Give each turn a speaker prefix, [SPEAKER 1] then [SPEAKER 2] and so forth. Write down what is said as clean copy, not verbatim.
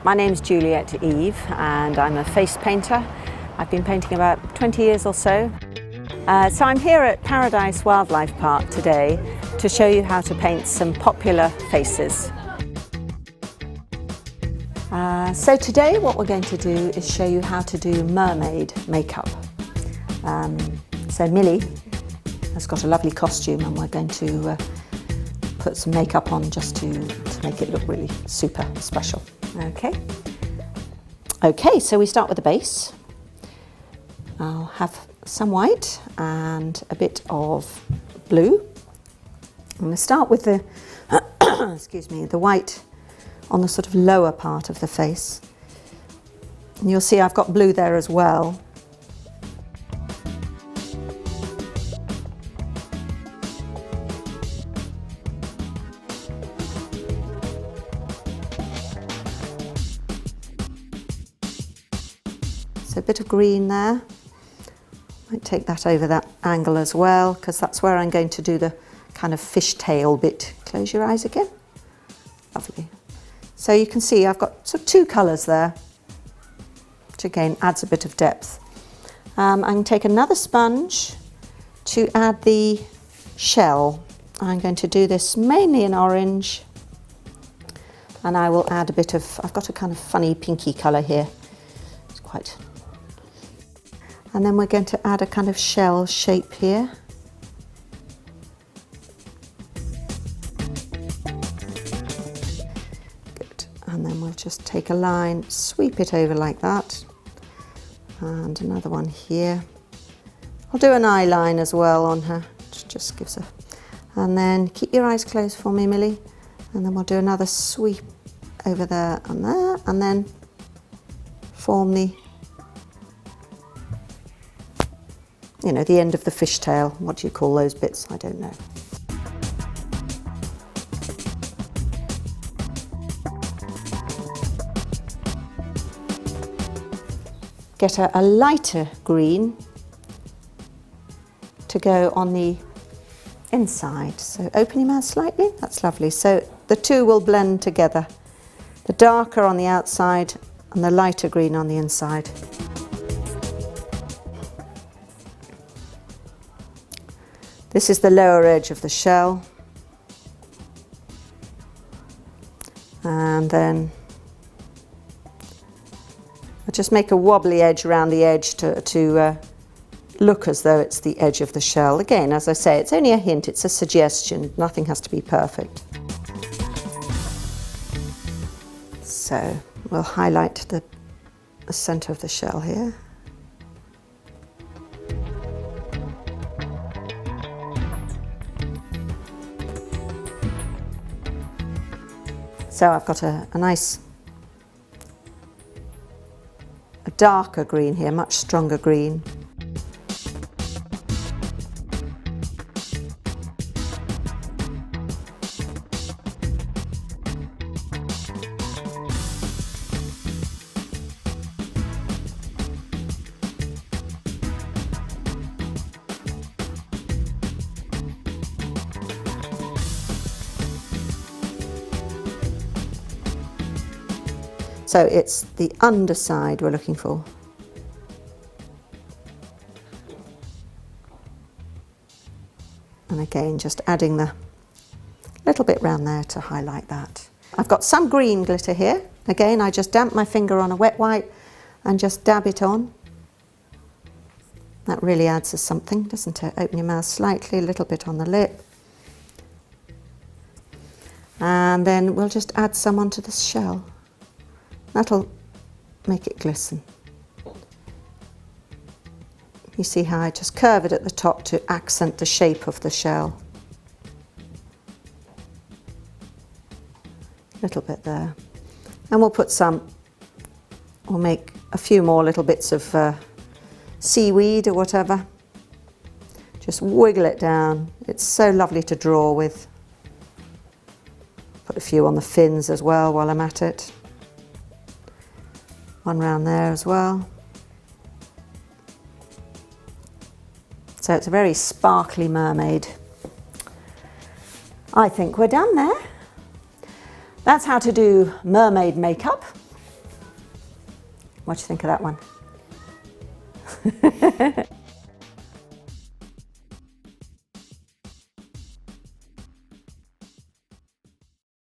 [SPEAKER 1] My name's Juliet Eve and I'm a face painter. I've been painting about 20 years or so. So I'm here at Paradise Wildlife Park today to show you how to paint some popular faces. So today what we're going to do is show you how to do mermaid makeup. So Millie has got a lovely costume and we're going to put some makeup on just to make it look really super special. Okay, so we start with the base. I'll have some white and a bit of blue. I'm going to start with the excuse me, the white on the sort of lower part of the face. And you'll see I've got blue there as well. So a bit of green there. Might take that over that angle as well, because that's where I'm going to do the kind of fishtail bit. Close your eyes again. Lovely. So you can see I've got sort of two colours there, which again adds a bit of depth. I can take another sponge to add the shell. I'm going to do this mainly in orange, and I will add a bit of, I've got a kind of funny pinky colour here. It's quite. And then we're going to add a kind of shell shape here. Good. And then we'll just take a line, sweep it over like that. And another one here. I'll do an eye line as well on her, which just gives her. And then keep your eyes closed for me, Millie. And then we'll do another sweep over there, and then form the, you know, the end of the fishtail. What do you call those bits? I don't know. Get a lighter green to go on the inside. So open your mouth slightly, that's lovely. So the two will blend together. The darker on the outside and the lighter green on the inside. This is the lower edge of the shell. And then I'll just make a wobbly edge around the edge to look as though it's the edge of the shell. Again, as I say, it's only a hint, it's a suggestion. Nothing has to be perfect. So we'll highlight the centre of the shell here. So I've got a nice, a darker green here, much stronger green. So it's the underside we're looking for. And again, just adding the little bit round there to highlight that. I've got some green glitter here. Again, I just damp my finger on a wet wipe and just dab it on. That really adds us something, doesn't it? Open your mouth slightly, a little bit on the lip. And then we'll just add some onto the shell. That'll make it glisten. You see how I just curve it at the top to accent the shape of the shell. A little bit there. And we'll put some, we'll make a few more little bits of seaweed or whatever. Just wiggle it down. It's so lovely to draw with. Put a few on the fins as well while I'm at it. One round there as well. So it's a very sparkly mermaid. I think we're done there. That's how to do mermaid makeup. What do you think of that one?